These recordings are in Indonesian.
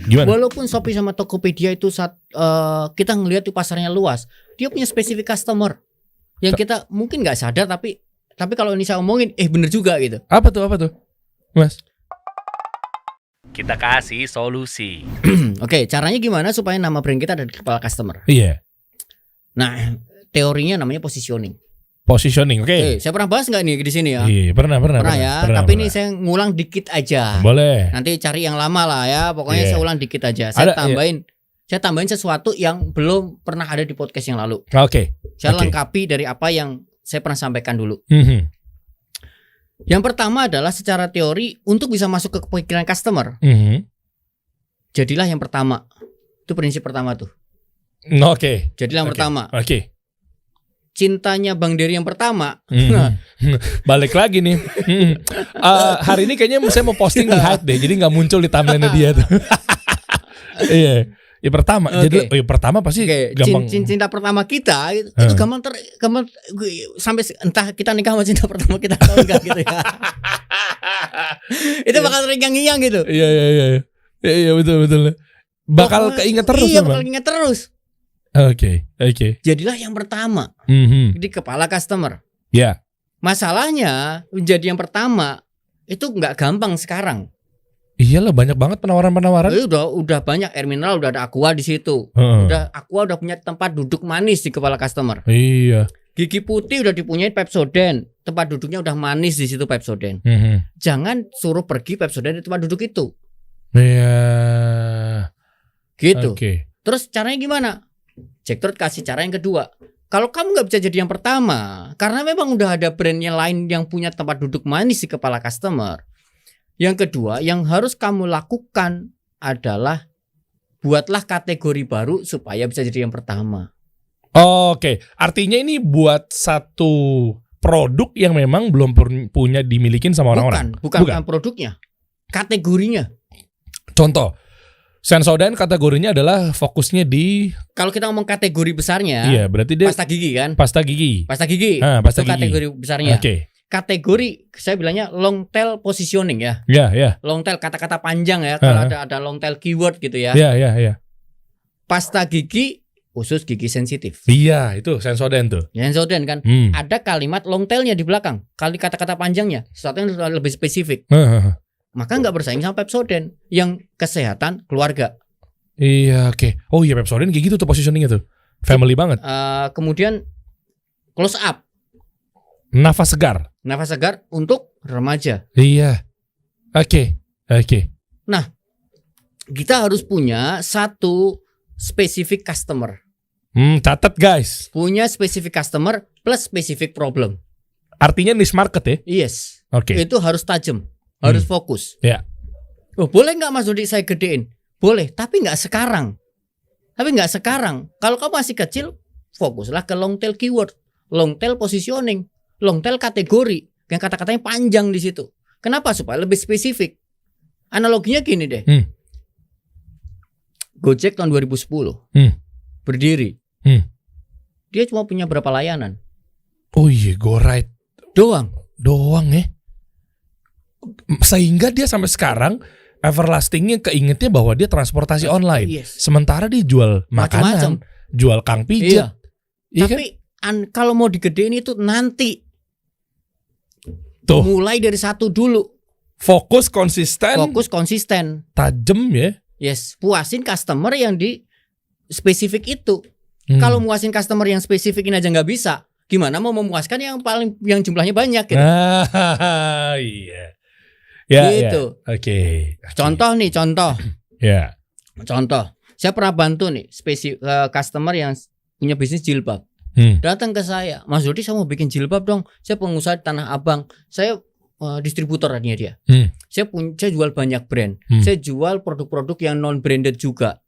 Gimana? Walaupun Shopee sama Tokopedia itu kita ngelihat tuh pasarnya luas, dia punya spesifik customer yang kita mungkin nggak sadar, tapi kalau ini saya omongin, bener juga gitu. Apa tuh, Mas? Kita kasih solusi. Oke, caranya gimana supaya nama brand kita ada di kepala customer? Iya. Nah, teorinya namanya positioning. Positioning, oke. Saya pernah bahas nggak nih di sini ya? Iya, pernah ya. Tapi ini saya ngulang dikit aja. Boleh. Nanti cari yang lama lah ya. Pokoknya saya ulang dikit aja. Saya tambahin sesuatu yang belum pernah ada di podcast yang lalu. Oke. Saya lengkapi dari apa yang saya pernah sampaikan dulu. Yang pertama adalah secara teori untuk bisa masuk ke pikiran customer. Jadilah yang pertama. Itu prinsip pertama tuh. Oke. Jadilah yang pertama. Oke. Cintanya Bang Dery yang pertama. Balik lagi nih. Hari ini kayaknya saya mau posting di Hype deh, jadi nggak muncul di timeline dia tuh. Iya. Ya pertama. Jadi pertama pasti gampang. Cinta pertama kita itu gampang sampai entah kita nikah sama cinta pertama kita atau enggak gitu ya. Itu bakal terngiang-ngiang gitu. Iya betul. Bakal keinget terus. Iya, bakal keinget terus. Oke. Jadilah yang pertama di kepala customer. Ya. Masalahnya menjadi yang pertama itu nggak gampang sekarang. Iyalah, banyak banget penawaran. Udah banyak air mineral, udah ada Aqua di situ. Aqua udah punya tempat duduk manis di kepala customer. Iya. Gigi Putih udah dipunyai Pepsodent, tempat duduknya udah manis di situ Pepsodent. Jangan suruh pergi Pepsodent di tempat duduk itu. Iya. Gitu. Terus caranya gimana? Jack Trot kasih cara yang kedua. Kalau kamu nggak bisa jadi yang pertama, karena memang udah ada brandnya lain yang punya tempat duduk manis di kepala customer. Yang kedua, yang harus kamu lakukan adalah buatlah kategori baru supaya bisa jadi yang pertama. Oke, artinya ini buat satu produk yang memang belum punya dimilikin sama orang-orang. Bukan produknya, kategorinya. Contoh, Sensodyne kategorinya adalah fokusnya di, kalau kita ngomong kategori besarnya, iya berarti dia pasta gigi kan? Pasta gigi. Itu kategori besarnya. Kategori saya bilangnya long tail positioning ya. Iya. Long tail kata-kata panjang ya. Kalau ada long tail keyword gitu ya. Iya. Pasta gigi khusus gigi sensitif. Iya, itu Sensodyne tuh. Sensodyne kan. Ada kalimat long tailnya di belakang. Kali kata-kata panjangnya. Sesuatu yang lebih spesifik. Maka nggak bersaing sama Pepsodent yang kesehatan keluarga. Iya, oke. Oh iya, Pepsodent kayak gitu tuh positioningnya tuh. Family banget. Kemudian close up. Nafas segar untuk remaja. Iya. Oke. Nah, kita harus punya satu spesifik customer. Catat guys. Punya spesifik customer plus spesifik problem. Artinya niche market ya? Yes. Oke. Itu harus tajam, harus fokus. Ya. Boleh nggak Mas Dodi saya gedein? Boleh, tapi nggak sekarang. Kalau kamu masih kecil, fokuslah ke long tail keyword, long tail positioning, long tail kategori yang kata-katanya panjang di situ. Kenapa? Supaya lebih spesifik. Analoginya gini deh. Gojek tahun 2010 berdiri. Dia cuma punya berapa layanan? Oh iya, GoRide doang ya. Sehingga dia sampai sekarang everlastingnya keingetnya bahwa dia transportasi online. Yes. Sementara dia jual makanan, jual kang pijat. Iya. Tapi kalau mau digedein itu nanti. Tuh. Mulai dari satu dulu. Fokus konsisten. Tajam ya. Yes, puasin customer yang di spesifik itu. Kalau muasin customer yang spesifikin aja nggak bisa, gimana mau memuaskan yang jumlahnya banyak gitu. Iya. Ya, gitu. Ya. Oke. Contoh. Ya. Contoh. Saya pernah bantu nih customer yang punya bisnis jilbab. Datang ke saya, Mas Dodi saya mau bikin jilbab dong. Saya pengusaha di Tanah Abang. Saya distributornya dia. Saya jual banyak brand. Saya jual produk-produk yang non branded juga.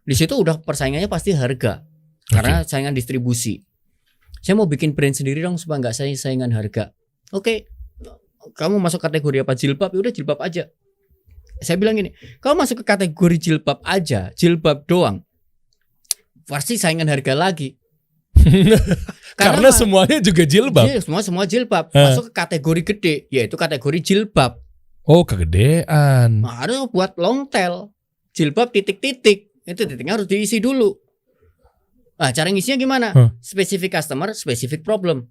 Di situ udah persaingannya pasti harga. Karena saingan distribusi. Saya mau bikin brand sendiri dong supaya nggak saingan harga. Oke. Kamu masuk kategori apa? Jilbab, ya udah jilbab aja. Saya bilang gini, kamu masuk ke kategori jilbab aja, jilbab doang, pasti saingan harga lagi. Karena semuanya juga jilbab. Semua jilbab. Masuk ke kategori gede, yaitu kategori jilbab. Oh, kegedean. Nah, harus buat long tail. jilbab titik-titik. Itu titiknya harus diisi dulu. Nah, cara ngisinya gimana? Specific customer, specific problem.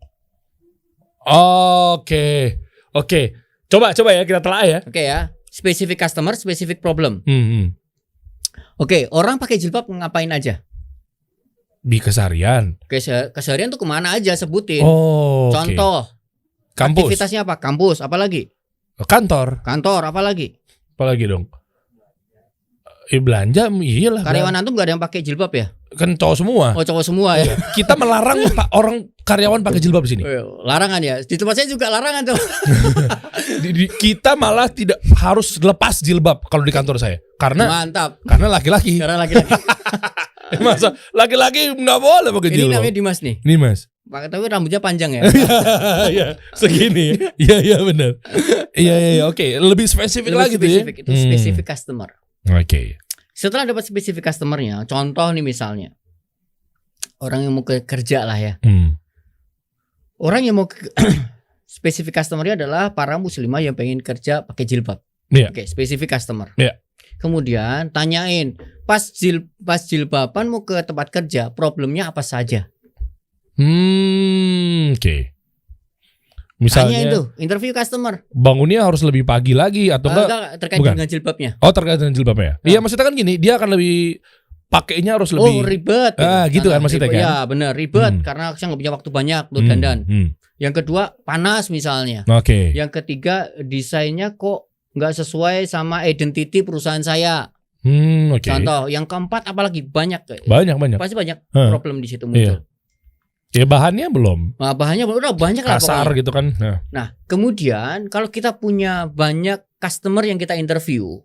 Oke. Coba ya kita telah ya. Oke ya. Specific customer, specific problem. Oke, orang pakai jilbab ngapain aja? Di keseharian. Keseharian tuh kemana aja sebutin. Contoh. Kampus. Aktivitasnya apa? Kampus, apa lagi? Kantor, apa lagi? Apa lagi dong? Belanja, iyalah. Karyawan antum gak ada yang pakai jilbab ya? Kan cowok semua. Oh, cowok semua ya. Kita melarang orang karyawan pakai jilbab di sini. Larangan ya. Di tempat saya juga larangan tuh. Kita malah tidak harus lepas jilbab kalau di kantor saya. Mantap. Karena laki-laki. Masa laki-laki nggak boleh pakai jilbab. Ini namanya Dimas nih. Dimas. Tapi rambutnya panjang ya. Iya, segini. Iya benar. Iya, oke. Lebih spesifik lagi tuh ya. Itu spesifik customer. Oke. Setelah dapat spesifik customernya, contoh nih misalnya orang yang mau kerja lah ya. Orang yang mau spesifik customernya adalah para muslimah yang pengen kerja pakai jilbab. Oke, spesifik customer. Kemudian tanyain pas jilbaban mau ke tempat kerja, problemnya apa saja? Oke. Misalnya itu interview customer. Bangunnya harus lebih pagi lagi atau enggak terkait dengan jilbabnya. Terkait dengan jilbabnya. Iya, maksudnya kan gini, dia akan lebih pakainya harus lebih ribet. Gitu kan maksudnya kan. Ya, benar, ribet karena saya enggak punya waktu banyak buat dandan. Yang kedua, panas misalnya. Yang ketiga, desainnya kok enggak sesuai sama identity perusahaan saya. Contoh, yang keempat apalagi banyak. Pasti banyak problem di situ muncul. Ya bahannya belum. Nah, bahannya udah banyak lah kasar pokoknya. Gitu kan. Nah, kemudian kalau kita punya banyak customer yang kita interview,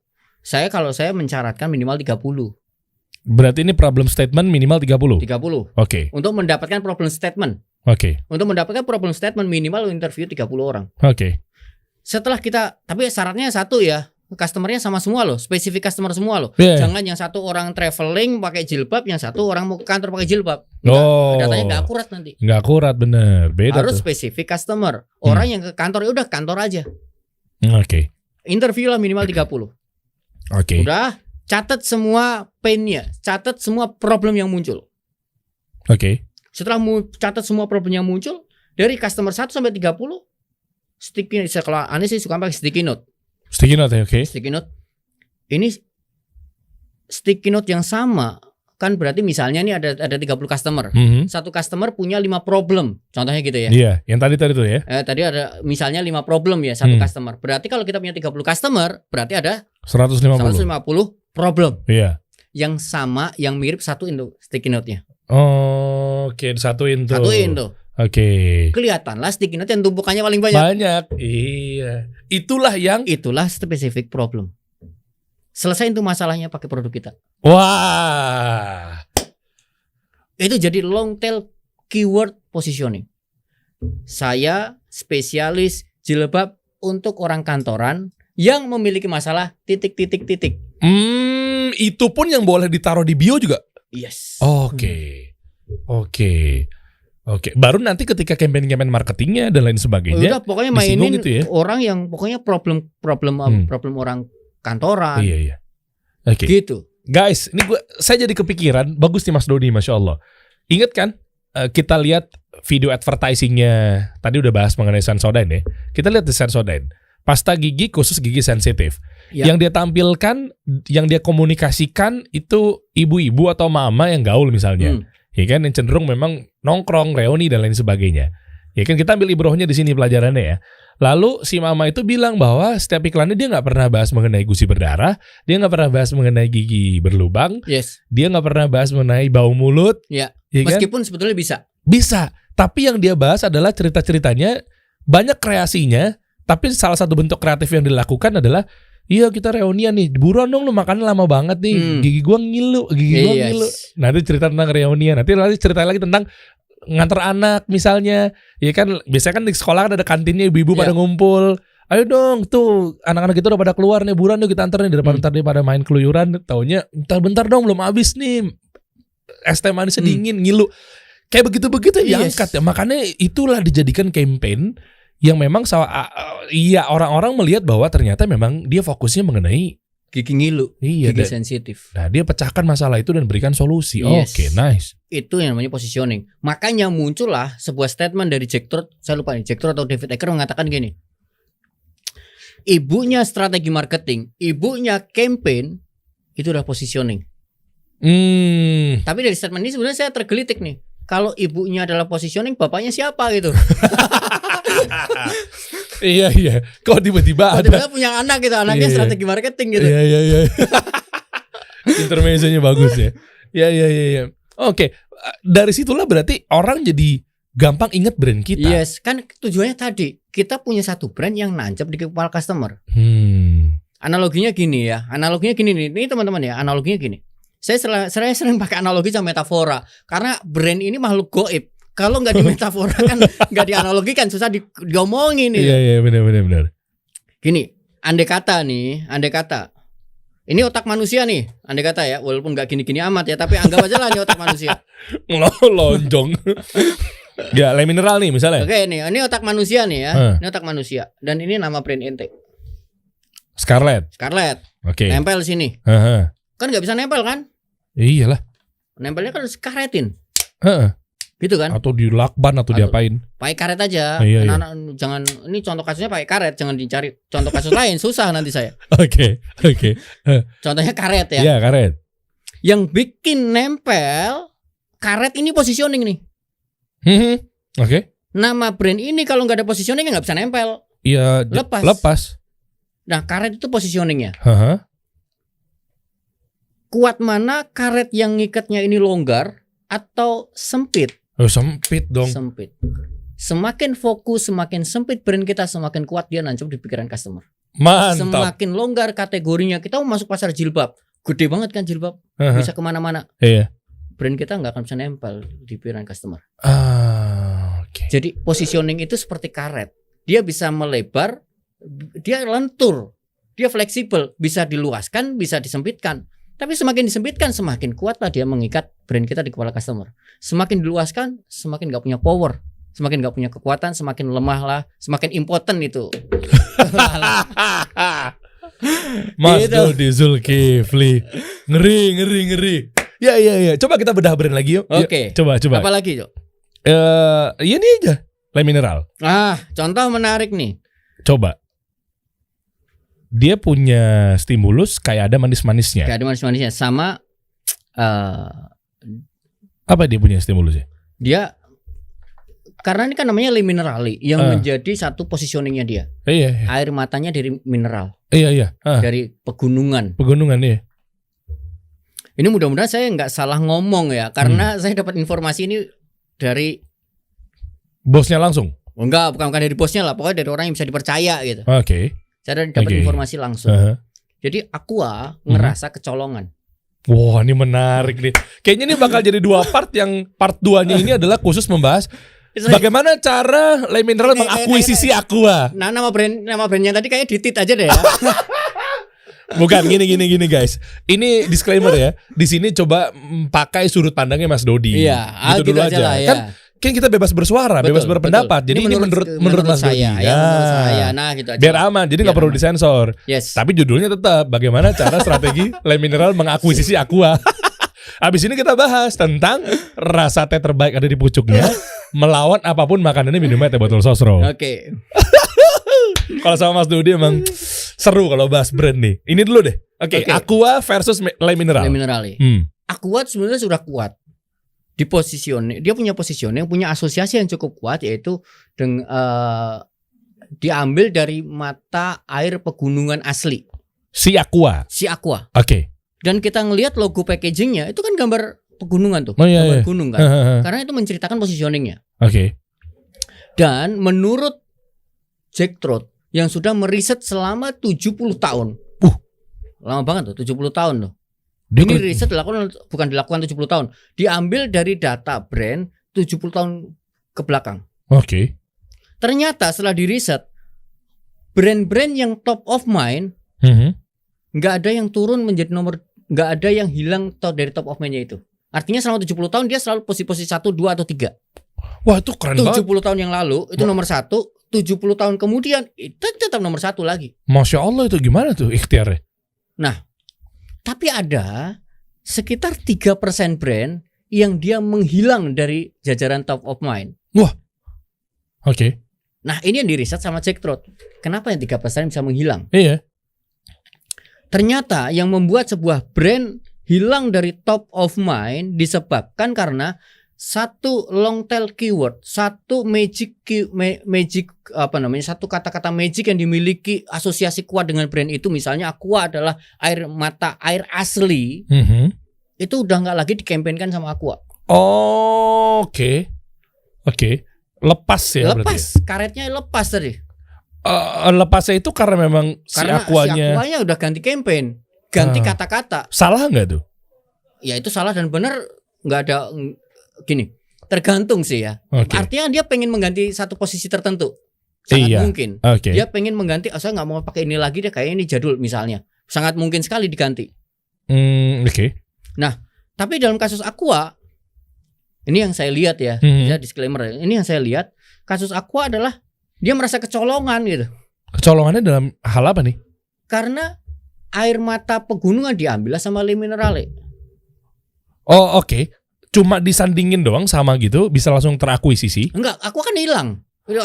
kalau saya mencaratkan minimal 30. Berarti ini problem statement minimal 30. Oke. Untuk mendapatkan problem statement. Untuk mendapatkan problem statement minimal interview 30 orang. Setelah tapi syaratnya satu ya. Customernya sama semua loh, spesifik customer semua loh. Jangan yang satu orang traveling pakai jilbab, yang satu orang mau ke kantor pakai jilbab. Datanya nggak akurat nanti. Nggak akurat, bener. Beda. Harus spesifik customer. Orang yang ke kantor ya udah kantor aja. Interview lah minimal 30. Udah, catat semua pain-nya, catat semua problem yang muncul. Setelah catat semua problem yang muncul dari customer 1 sampai 30, sticky note. Kalau aneh sih suka pakai sticky note. Sticky note ya, Sticky note. Ini sticky note yang sama kan berarti misalnya nih ada 30 customer. Satu customer punya 5 problem. Contohnya gitu ya. Iya, yang tadi itu ya. Tadi ada misalnya 5 problem ya satu customer. Berarti kalau kita punya 30 customer, berarti ada 150 problem. Iya. Yang sama, yang mirip satuin tuh sticky note-nya. Satuin tuh. Kelihatanlah sticky note yang tumpukannya paling banyak. Iya. Itulah specific problem. Selesai itu masalahnya pakai produk kita. Wah. Itu jadi long tail keyword positioning. Saya spesialis jilbab untuk orang kantoran yang memiliki masalah titik-titik. Itu pun yang boleh ditaruh di bio juga. Yes. Oke. Baru nanti ketika campaign marketingnya dan lain sebagainya. Udah, pokoknya mainin gitu ya? Orang yang pokoknya problem orang kantoran. Iya. Gitu. Guys, ini saya jadi kepikiran. Bagus nih Mas Dodi, Masya Allah. Ingat kan kita lihat video advertisingnya. Tadi udah bahas mengenai Sensodyne ya. Kita lihat di Sensodyne. Pasta gigi khusus gigi sensitif. Yang dia tampilkan, yang dia komunikasikan itu ibu-ibu atau mama yang gaul misalnya. Ya kan, yang cenderung memang nongkrong, reuni dan lain sebagainya. Ya kan, kita ambil ibrohnya di sini pelajarannya ya. Lalu si mama itu bilang bahwa setiap iklannya dia nggak pernah bahas mengenai gusi berdarah, dia nggak pernah bahas mengenai gigi berlubang, dia nggak pernah bahas mengenai bau mulut. Ya meskipun kan? Sebetulnya bisa. Tapi yang dia bahas adalah cerita-ceritanya, banyak kreasinya. Tapi salah satu bentuk kreatif yang dilakukan adalah, iya kita reunian nih, buruan dong lu makan lama banget nih, gigi gua ngilu. Nanti cerita tentang reunian, nanti cerita lagi tentang nganter anak misalnya, ya kan biasanya kan di sekolah kan ada kantinnya, ibu-ibu pada ngumpul, ayo dong tuh anak-anak kita udah pada keluar nih, buruan yuk kita anter nih daripada ntar dia pada main keluyuran, taunya bentar dong belum habis nih, es teh manisnya dingin, ngilu, kayak begitu-begitu diangkat ya, makanya itulah dijadikan campaign yang memang orang-orang melihat bahwa ternyata memang dia fokusnya mengenai gigi ngilu, Iya, gigi sensitif. Nah, dia pecahkan masalah itu dan berikan solusi. Yes. Oke, nice. Itu yang namanya positioning. Makanya muncullah sebuah statement dari Jack Trout, saya lupa nih, Jack Trout atau David Ecker mengatakan gini. Ibunya strategi marketing, ibunya campaign, itu adalah positioning. Tapi dari statement ini sebenarnya saya tergelitik nih. Kalau ibunya adalah positioning, bapaknya siapa gitu? Iya. Kok tiba-tiba ada? Tiba-tiba punya anak gitu, anaknya strategi marketing gitu. Iya. Intermezzonya bagus ya. Iya. Oke, dari situlah berarti orang jadi gampang inget brand kita. Yes, kan tujuannya tadi kita punya satu brand yang nancep di kepala customer. Analoginya gini ya, nih, ini teman-teman ya, analoginya gini. Saya sering pakai analogi sama metafora karena brand ini makhluk goib. Kalau nggak di metafora kan nggak dianalogikan, susah diomongin nih. Iya benar. Gini, andai kata ini otak manusia nih, andai kata ya, walaupun nggak gini-gini amat ya, tapi anggap aja lah ini otak manusia. Lonjong. Ya, Le Mineral nih misalnya. Oke nih, ini otak manusia nih ya, ini otak manusia dan ini nama brand ente. Scarlett. Oke. Nempel sini. Kan nggak bisa nempel kan? Iyalah. Nempelnya kan harus karetin. Gitu kan? Atau di lakban atau diapain? Pakai karet aja. Iya. Jangan, ini contoh kasusnya pakai karet, jangan dicari contoh kasus lain, susah nanti saya. Oke. Contohnya karet ya. Iya, karet. Yang bikin nempel karet ini positioning nih. Oke. Nama brand ini kalau nggak ada positioningnya nggak bisa nempel. Iya, lepas. Nah, karet itu positioningnya. Heeh. Kuat mana karet yang ngikatnya ini longgar atau sempit? Oh, sempit dong. Sempit. Semakin fokus, semakin sempit brand kita, semakin kuat dia nancep di pikiran customer. Mantap. Semakin longgar kategorinya, kita mau masuk pasar jilbab, gede banget kan jilbab, bisa kemana-mana. Iya. Brand kita nggak akan bisa nempel di pikiran customer. Oke. Jadi positioning itu seperti karet. Dia bisa melebar, dia lentur, dia fleksibel, bisa diluaskan, bisa disempitkan. Tapi semakin disempitkan, semakin kuatlah dia mengikat brand kita di kepala customer. Semakin diluaskan, semakin nggak punya power, semakin nggak punya kekuatan, semakin lemah lah, semakin impotent itu. Mas gitu. Dodi Zulkifli, ngeri. Ya. Coba kita bedah brand lagi yuk. Oke. Coba. Apa lagi, Cok? Ini aja, Le Mineral. Contoh menarik nih. Coba. Dia punya stimulus kayak ada manis-manisnya. Sama apa dia punya stimulusnya? Dia karena ini kan namanya Le Minerali yang menjadi satu positioningnya dia. Iya. Air matanya dari mineral. Iya. Dari pegunungan. Iya. Ini mudah-mudahan saya nggak salah ngomong ya, karena saya dapat informasi ini dari bosnya langsung. Bukan dari bosnya lah, pokoknya dari orang yang bisa dipercaya gitu. Oke. Saya dapat informasi langsung. Jadi Aqua ngerasa kecolongan. Wah, ini menarik nih. Kayaknya ini bakal jadi 2 part, yang part 2-nya ini adalah khusus membahas bagaimana cara Le Mineral mengakuisisi Aqua. Nah, nama brandnya tadi kayak ditit aja deh ya. Bukan, gini guys. Ini disclaimer ya. Di sini coba pakai sudut pandangnya Mas Dodi. Iya, gitu dulu aja. Ya. Kan kita bebas bersuara, bebas berpendapat. Jadi ini menurut Mas Dodi. Menurut saya. Nah, gitu aja. Biar aman, jadi nggak perlu disensor. Yes. Tapi judulnya tetap bagaimana cara strategi Le Mineral mengakuisisi Aqua. Abis ini kita bahas tentang rasa teh terbaik ada di pucuknya, melawan apapun makanannya, minumnya teh botol sosro. Oke. Kalau sama Mas Dodi emang seru kalau bahas brand nih. Ini dulu deh. Oke. Aqua versus Le Mineral. Aqua sebenarnya sudah kuat di positioning. Dia punya positioning, punya asosiasi yang cukup kuat, yaitu diambil dari mata air pegunungan asli. Si Aqua. Oke. Dan kita ngelihat logo packagingnya itu kan gambar pegunungan tuh, gambar gunung kan. Karena itu menceritakan positioningnya. Oke. Dan menurut Jack Trout yang sudah meriset selama 70 tahun. Lama banget tuh, 70 tahun loh. Ini riset bukan dilakukan 70 tahun. Diambil dari data brand 70 tahun ke belakang. Oke. Ternyata setelah diriset, brand-brand yang top of mind nggak ada yang turun menjadi nggak ada yang hilang dari top of mind-nya itu. Artinya selama 70 tahun dia selalu posisi 1, 2 atau 3. Wah, itu keren 70 banget. 70 tahun yang lalu itu nomor 1, 70 tahun kemudian itu tetap nomor 1 lagi. Masya Allah, itu gimana tuh ikhtiarnya? Nah, tapi ada sekitar 3% brand yang dia menghilang dari jajaran top of mind. Wah. Oke. Nah, ini yang diriset sama Jack Trout. Kenapa yang 3% bisa menghilang? Iya. Ternyata yang membuat sebuah brand hilang dari top of mind disebabkan karena satu long tail keyword, satu satu kata-kata magic yang dimiliki asosiasi kuat dengan brand itu. Misalnya Aqua adalah air mata air asli, itu udah nggak lagi dikampanyekan sama Aqua. Oke. Lepas ya. Lepas, karetnya lepas tadi. Lepasnya itu karena memang karena si Aquanya udah ganti campaign, ganti kata-kata. Salah nggak tuh? Ya itu salah dan benar, nggak ada. Gini, tergantung sih ya. Artinya dia pengen mengganti satu posisi tertentu, sangat mungkin. Dia pengen mengganti, saya nggak mau pakai ini lagi deh, kayaknya ini jadul misalnya. Sangat mungkin sekali diganti. Nah, tapi dalam kasus Aqua, ini yang saya lihat ya, disclaimer. Ini yang saya lihat, kasus Aqua adalah dia merasa kecolongan gitu. Kecolongannya dalam hal apa nih? Karena air mata pegunungan diambil sama Le Minerale. Oh oke. Cuma disandingin doang sama gitu bisa langsung terakuisisi? Enggak, aku kan hilang. Aku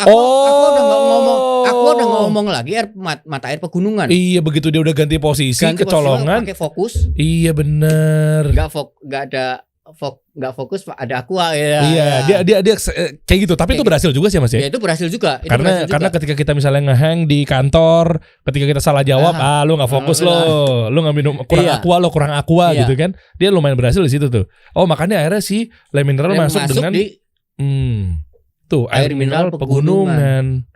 udah ngomong lagi mata air pegunungan. Iya, begitu dia udah ganti posisi, kecolongan. Pakai fokus. Iya bener. Enggak fokus, ada Aqua ya. Iya, dia kayak gitu. Tapi itu berhasil juga sih Mas ya. Ya itu berhasil juga. Karena ketika kita misalnya ngehang di kantor, ketika kita salah jawab, lu nggak fokus lo, lu nggak minum kurang Aqua gitu kan. Dia lumayan berhasil di situ tuh. Oh makanya akhirnya si Le Mineral masuk dengan tuh air mineral pegunungan.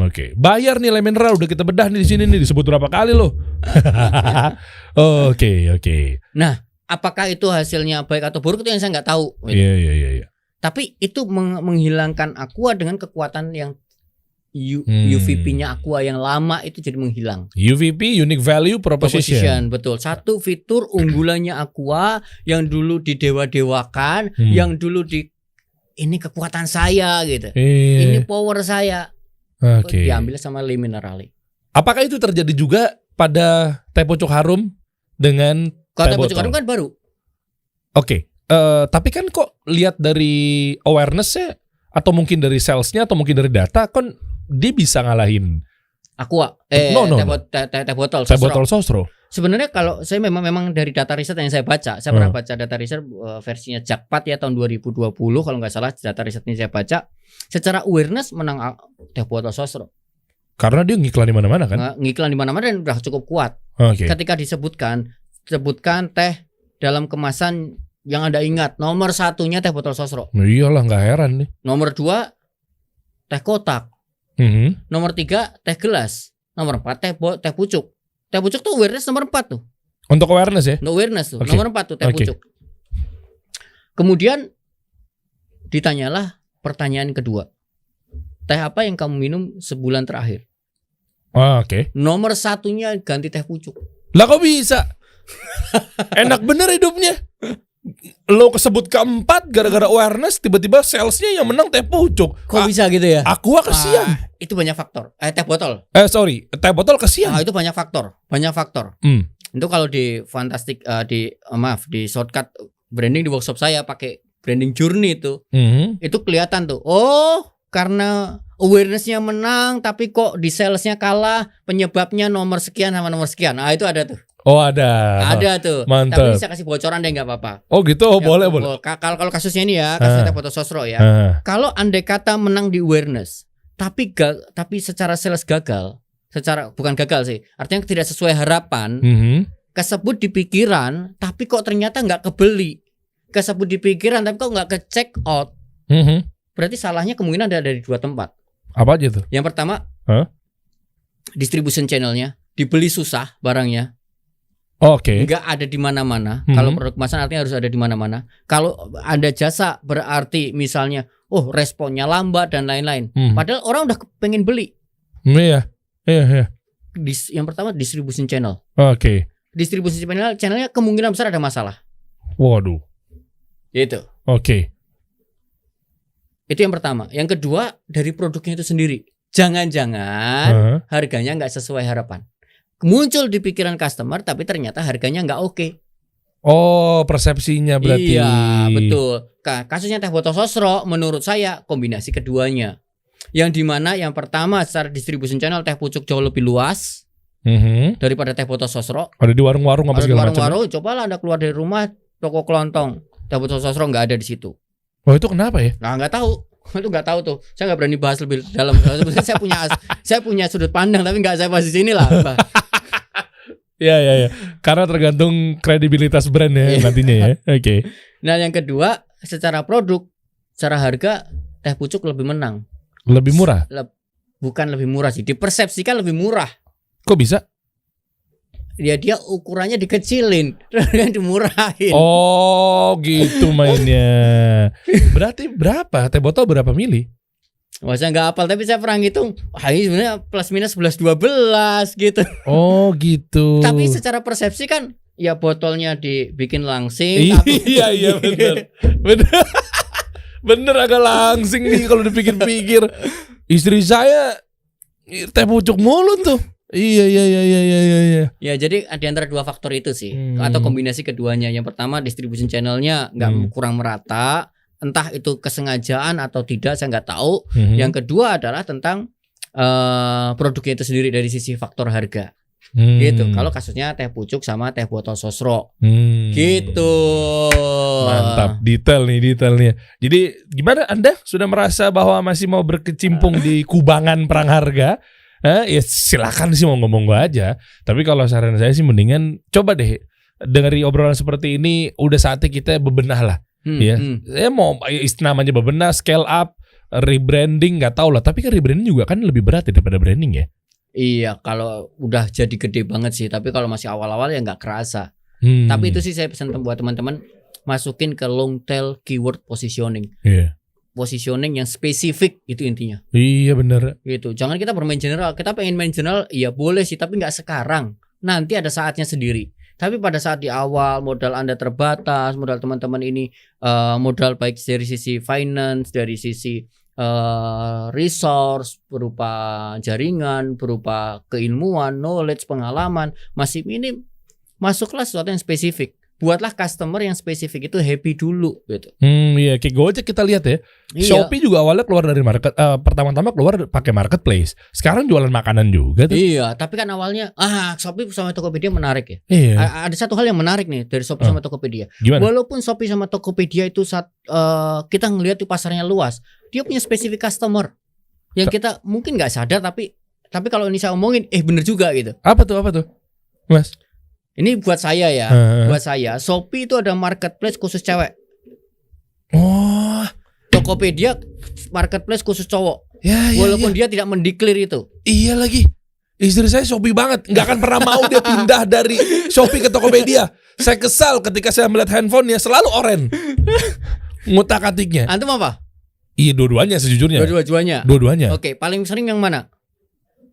Oke. Bayar nih Le Mineral udah kita bedah nih di sini nih, disebut berapa kali lo. Oke. Nah, apakah itu hasilnya baik atau buruk itu yang saya nggak tahu. Iya. Tapi itu menghilangkan Aqua dengan kekuatan yang UVP-nya Aqua yang lama itu jadi menghilang. UVP, Unique Value Proposition. Betul. Satu fitur unggulannya Aqua yang dulu didewa-dewakan, yang dulu ini kekuatan saya gitu. Ini power saya. Diambil sama Le Minerale. Apakah itu terjadi juga pada teh pucuk harum dengan teh pucuk harum kan baru? Oke. Tapi kan kok lihat dari awareness-nya atau mungkin dari sales-nya atau mungkin dari data kan dia bisa ngalahin Aqua. Teh botol sosro. Sebenarnya kalau saya memang dari data riset yang saya baca, saya pernah baca data riset versinya Jakpat ya tahun 2020 kalau nggak salah, data risetnya saya baca. Secara awareness menang teh botol sosro. Karena dia ngiklan di mana-mana kan? Ngiklan di mana-mana dan udah cukup kuat. Ketika sebutkan teh dalam kemasan yang Anda ingat, nomor satunya teh botol sosro. Iyalah, nggak heran nih. Nomor 2 teh kotak. Nomor 3 teh gelas. Nomor 4 teh pucuk. Teh pucuk tuh awareness nomor 4 tuh. Untuk awareness ya? Untuk awareness tuh. Nomor 4 tuh teh pucuk. Kemudian ditanyalah pertanyaan kedua. Teh apa yang kamu minum sebulan terakhir? Nomor satunya ganti teh pucuk. Lah kok bisa? Enak bener hidupnya. Lo kesebut keempat gara-gara awareness, tiba-tiba salesnya yang menang teh pucuk. Kok bisa gitu ya? Aqua kesian. Itu banyak faktor. Teh botol. Teh botol kesian. Itu banyak faktor. Itu kalau di fantastic di shortcut branding di workshop saya pakai branding journey itu. Itu kelihatan tuh. Oh, karena awarenessnya menang tapi kok di salesnya kalah, penyebabnya nomor sekian sama nomor sekian. Itu ada tuh. Oh ada tuh. Mantap. Tapi bisa kasih bocoran deh nggak apa-apa. Oh gitu, boleh. Kalau kasusnya ini ya, kasusnya teh botol sosro ya. Kalau andai kata menang di awareness, tapi secara sales gagal, bukan gagal sih, artinya tidak sesuai harapan, kesebut di pikiran, tapi kok ternyata nggak kebeli, kesebut di pikiran, tapi kok nggak ke check out, berarti salahnya kemungkinan ada dari 2 tempat. Apa aja tuh? Yang pertama, distribution channelnya, dibeli susah barangnya. Nggak ada di mana-mana. Kalau produk kemasan artinya harus ada di mana-mana. Kalau ada jasa berarti misalnya, responnya lambat dan lain-lain. Padahal orang udah pengen beli. Iya. Yang pertama distribution channel. Distribution channelnya kemungkinan besar ada masalah. Waduh. Itu. Itu yang pertama. Yang kedua dari produknya itu sendiri. Jangan-jangan harganya nggak sesuai harapan. muncul di pikiran customer tapi ternyata harganya nggak oke. Oh, persepsinya berarti. Iya, betul. Kasusnya teh botol sosro menurut saya kombinasi keduanya. Yang dimana yang pertama secara distribution channel teh pucuk jauh lebih luas daripada teh botol sosro. Ada di warung-warung apa segala macam. Warung-warung, cobalah Anda keluar dari rumah toko kelontong, teh botol sosro nggak ada di situ. Oh, itu kenapa ya? Nah, nggak tahu. Itu nggak tahu tuh. Saya nggak berani bahas lebih dalam. Sebenarnya saya punya sudut pandang tapi nggak saya bahas di sini lah. Ya. Karena tergantung kredibilitas brand ya nantinya ya. Oke. Nah, yang kedua, secara produk, secara harga teh pucuk lebih menang. Lebih murah? Bukan lebih murah sih, dipersepsikan lebih murah. Kok bisa? Ya dia ukurannya dikecilin, dan dimurahin. Oh, gitu mainnya. Berarti berapa? Teh botol berapa mili? Wah, saya nggak hafal tapi saya pernah ngitung. Wah, ini sebenarnya plus minus 11-12 gitu. Oh, gitu. Tapi secara persepsi kan ya botolnya dibikin langsing. Iya benar. Bener agak langsing nih kalau dipikir-pikir. Istri saya teh pucuk mulu tuh. Iya. Ya jadi di antara dua faktor itu sih atau kombinasi keduanya. Yang pertama distribution channelnya nggak kurang merata. Entah itu kesengajaan atau tidak saya nggak tahu. Yang kedua adalah tentang produknya itu sendiri dari sisi faktor harga. Gitu. Kalau kasusnya teh pucuk sama teh botol sosro. Gitu. Mantap, detailnya. Jadi gimana Anda sudah merasa bahwa masih mau berkecimpung di kubangan perang harga? Ya silakan sih mau ngomong gue aja. Tapi kalau saran saya sih mendingan coba deh dari obrolan seperti ini udah saatnya kita bebenah lah. Ya mau namanya bebenah, scale up, rebranding nggak tahu lah. Tapi kan rebranding juga kan lebih berat daripada branding ya. Iya, kalau udah jadi gede banget sih. Tapi kalau masih awal-awal ya nggak kerasa. Tapi itu sih saya pesan buat teman-teman masukin ke long tail keyword positioning. Positioning yang spesifik itu intinya. Iya benar. Gitu. Jangan kita bermain general. Kita pengen main general, iya boleh sih, tapi nggak sekarang. Nanti ada saatnya sendiri. Tapi pada saat di awal modal Anda terbatas, modal teman-teman ini modal baik dari sisi finance, dari sisi resource berupa jaringan, berupa keilmuan, knowledge, pengalaman masih minim, masuklah sesuatu yang spesifik. Buatlah customer yang spesifik itu happy dulu gitu. Iya, kayak Gojek kita lihat ya. Iya. Shopee juga awalnya keluar dari market, pertama-tama keluar pakai marketplace. Sekarang jualan makanan juga tuh. Iya, tapi kan awalnya Shopee sama Tokopedia menarik ya. Iya. Ada satu hal yang menarik nih dari Shopee sama Tokopedia. Gimana? Walaupun Shopee sama Tokopedia itu kita ngelihat di pasarnya luas, dia punya spesifik customer yang kita mungkin nggak sadar tapi kalau ini saya omongin bener juga gitu. Apa tuh, Mas? Ini buat saya ya, buat saya Shopee itu ada marketplace khusus cewek. Oh, Tokopedia marketplace khusus cowok. Walaupun dia tidak mendeklir itu. Iya lagi. Istri saya Shopee banget, nggak akan pernah mau dia pindah dari Shopee ke Tokopedia. Saya kesal ketika saya melihat handphonenya selalu oren. Ngutak-atiknya. Antum apa? Iya, dua-duanya sejujurnya. Dua-duanya. Oke, paling sering yang mana?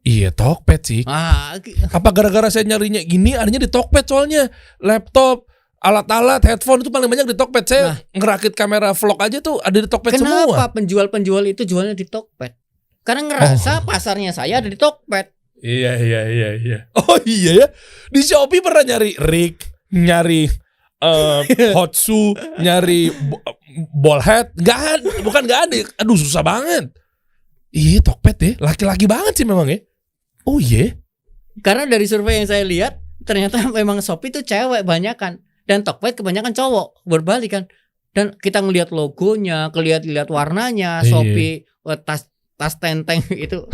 Iya, Tokped sih. Apa gara-gara saya nyarinya gini adanya di Tokped soalnya. Laptop, alat-alat, headphone itu paling banyak di Tokped. Saya ngerakit kamera vlog aja tuh ada di Tokped semua. Kenapa penjual-penjual itu jualnya di Tokped? Karena ngerasa pasarnya saya ada di Tokped. Iya. Oh iya ya. Di Shopee pernah nyari rig, nyari hot shoe, nyari ball head. Bukan gak ada. Aduh, susah banget. Iya, Tokped ya. Laki-laki banget sih memang ya. Oh iya. Karena dari survei yang saya lihat ternyata memang Shopee itu cewek banyakan dan Tokped kebanyakan cowok, berbalik kan. Dan kita ngelihat logonya, lihat warnanya, Shopee tas tenteng itu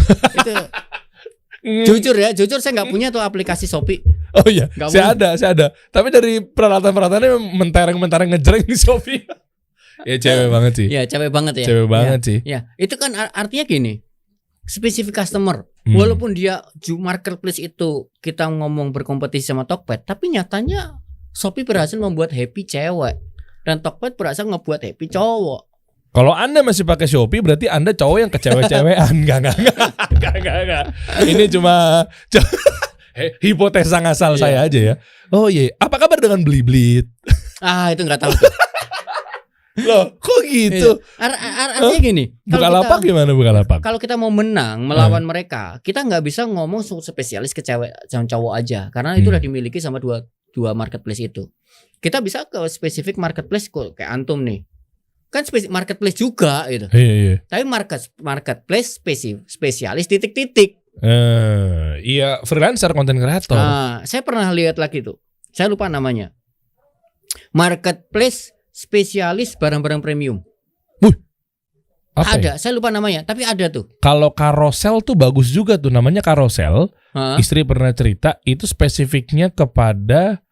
jujur saya nggak punya tuh aplikasi Shopee. Oh iya, saya ada. Tapi dari peralatan-peralatannya mentereng ngejreng di Shopee. Ya cewek banget sih. Ya cewek banget ya. Cewek banget sih. Ya itu kan artinya gini, spesifik customer. Walaupun dia marketplace itu kita ngomong berkompetisi sama Tokped, tapi nyatanya Shopee berhasil membuat happy cewek dan Tokped berhasil ngebuat happy cowok. Kalau Anda masih pakai Shopee berarti Anda cowok yang kecewe-cewean. Enggak. Ini cuma hipotesa ngasal saya aja ya. Oh iya, apa kabar dengan Bliblit? Itu nggak tahu. Loh, kok gitu? Artinya gini. Bukalapak gimana Bukalapak? Kalau kita mau menang melawan mereka, kita nggak bisa ngomong spesialis ke cewek sama cowok aja, karena itu udah dimiliki sama dua marketplace itu. Kita bisa ke spesifik marketplace kok kayak antum nih. Kan marketplace juga gitu. Iya. Tapi marketplace spesialis titik-titik. Iya, freelancer, konten kreator. Saya pernah lihat lagi tuh. Saya lupa namanya. Marketplace spesialis barang-barang premium. Apa ada, saya lupa namanya, tapi ada tuh. Kalau Carousel tuh bagus juga tuh, namanya Carousel. Istri pernah cerita itu spesifiknya kepada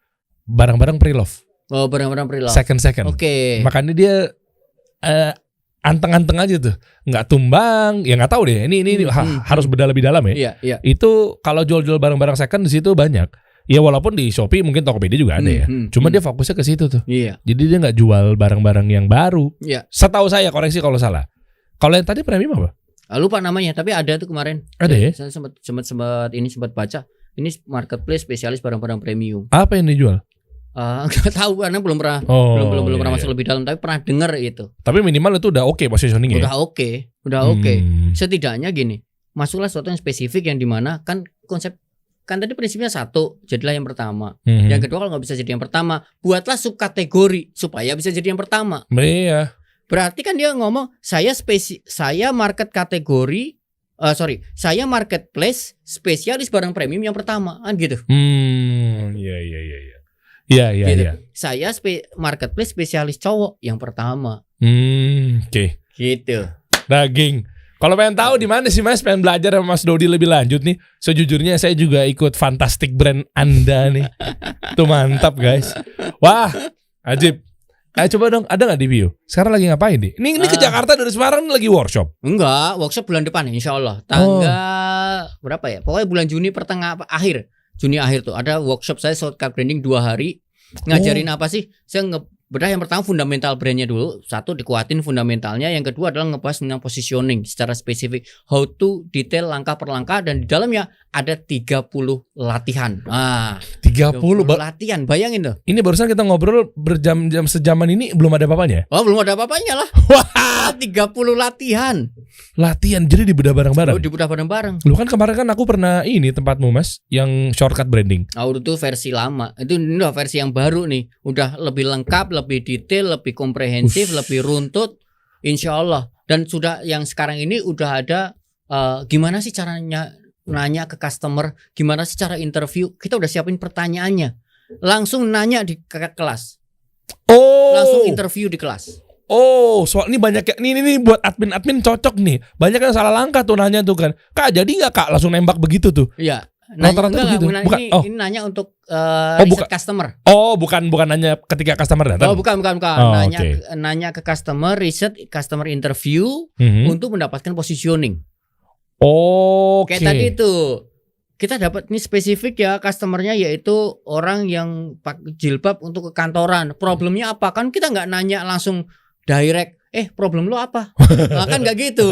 barang-barang pre-love. Oh, barang-barang pre-love. Second. Oke. Makanya dia anteng-anteng aja tuh, nggak tumbang, ya nggak tahu deh. Ini harus bedah lebih dalam ya. Iya. Itu kalau jual-jual barang-barang second di situ banyak. Ya walaupun di Shopee mungkin Tokopedia juga ada ya. Cuma dia fokusnya ke situ tuh. Iya. Jadi dia nggak jual barang-barang yang baru. Iya. Setahu saya, koreksi kalau salah. Kalau yang tadi premium apa? Lupa namanya, tapi ada tuh kemarin. Ada ya? Saya sempat baca. Ini marketplace spesialis barang-barang premium. Apa yang dijual? Nggak tahu karena belum pernah masuk lebih dalam, tapi pernah dengar itu. Tapi minimal itu udah oke positioningnya. Udah oke. Setidaknya gini, masuklah sesuatu yang spesifik yang dimana kan tadi prinsipnya satu, jadilah yang pertama. Yang kedua kalau nggak bisa jadi yang pertama, buatlah subkategori supaya bisa jadi yang pertama. Iya. Berarti kan dia ngomong saya marketplace spesialis barang premium yang pertama kan gitu. Iya. Gitu. Saya marketplace spesialis cowok yang pertama. Oke. Gitu. Daging. Kalau pengen tahu di mana sih Mas, pengen belajar sama Mas Dodi lebih lanjut nih. Sejujurnya saya juga ikut Fantastic Brand Anda nih. Tuh mantap guys. Wah, ajib. Coba dong, ada nggak di view? Sekarang lagi ngapain nih? Ini ke Jakarta dari Semarang lagi workshop? Enggak, workshop bulan depan insya Allah. Tanggal berapa ya? Pokoknya bulan Juni Juni akhir tuh ada workshop saya shortcut branding 2 hari. Ngajarin apa sih? Saya bedah yang pertama fundamental brandnya dulu. Satu, dikuatin fundamentalnya. Yang kedua adalah ngebahas tentang positioning secara spesifik. How to detail langkah per langkah. Dan di dalamnya ada 30 latihan. 30 latihan, bayangin tuh. Ini barusan kita ngobrol berjam-jam sejaman ini belum ada apa-apanya? Oh, belum ada apa-apanya lah. Wah, 30 latihan. Latihan, jadi dibedah bareng-bareng? Oh, dibedah bareng-bareng. Lu kan kemarin kan aku pernah tempatmu Mas, yang shortcut branding. Itu versi lama. Itu udah versi yang baru nih. Udah lebih lengkap, lebih detail, lebih komprehensif, lebih runtut, insya Allah. Dan sudah yang sekarang ini udah ada gimana sih caranya nanya ke customer, gimana sih cara interview. Kita udah siapin pertanyaannya, langsung nanya di kelas. Langsung interview di kelas. Soal ini banyak ya. Ini buat admin cocok nih. Banyak yang salah langkah tuh nanya tuh kan. Kak, jadi nggak Kak langsung nembak begitu tuh? Iya. Ini nanya untuk riset customer. Bukan nanya ketika customer datang. Bukan. Nanya ke customer, riset customer interview untuk mendapatkan positioning. Kayak tadi itu kita dapat ini spesifik ya, customernya yaitu orang yang pakai jilbab untuk ke kantoran. Problemnya apa? Kan kita nggak nanya langsung direct. Problem lu apa? Kan nggak gitu.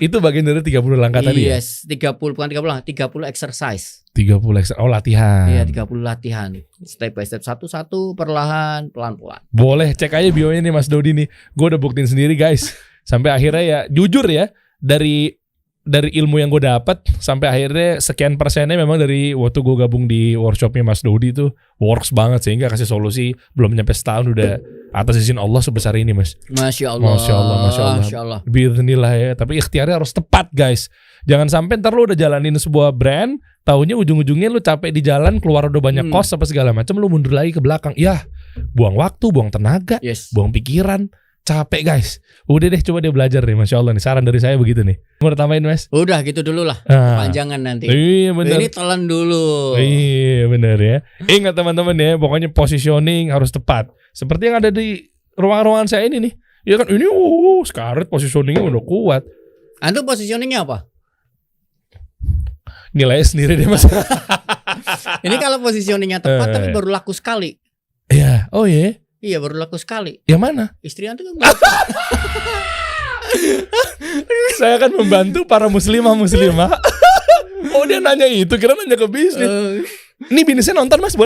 Itu bagian dari 30 langkah tadi ya? Yes, 30 bukan 30 langkah, 30 exercise. 30 exercise. Latihan. Iya, 30 latihan. Step by step, satu-satu, perlahan, pelan-pelan. Boleh cek aja bio-nya nih Mas Dodi nih. Gue udah buktiin sendiri guys. Sampai akhirnya ya, jujur ya, dari ilmu yang gue dapat sampai akhirnya sekian persennya memang dari waktu gue gabung di workshopnya Mas Dodi itu works banget, sehingga kasih solusi belum nyampe setahun udah atas izin Allah sebesar ini Mas. Masya Allah. Bismillah ya. Tapi ikhtiarnya harus tepat guys. Jangan sampai ntar lu udah jalanin sebuah brand, taunya ujung-ujungnya lu capek di jalan, keluar udah banyak cost apa segala macam, lu mundur lagi ke belakang. Ya, buang waktu, buang tenaga, buang pikiran. Capek guys. Udah deh, coba dia belajar nih. Masya Allah nih, saran dari saya begitu nih. Mau tambahin Mas? Udah gitu dulu lah, panjangan nanti. Iya bener. Ini telan dulu. Iya bener ya. Ingat teman-teman ya, pokoknya positioning harus tepat. Seperti yang ada di ruangan-ruangan saya ini nih. Ya kan ini Scarlett positioningnya udah kuat. Antum positioningnya apa? Nilai sendiri deh Mas. Ini kalau positioningnya tepat tapi baru laku sekali. Iya, oh iya. Iya, baru laku sekali. Yang mana? Istri antum kan. Saya akan membantu para muslimah. Oh dia nanya itu, kira nanya ke bisnis. Ini bisnisnya nonton Mas.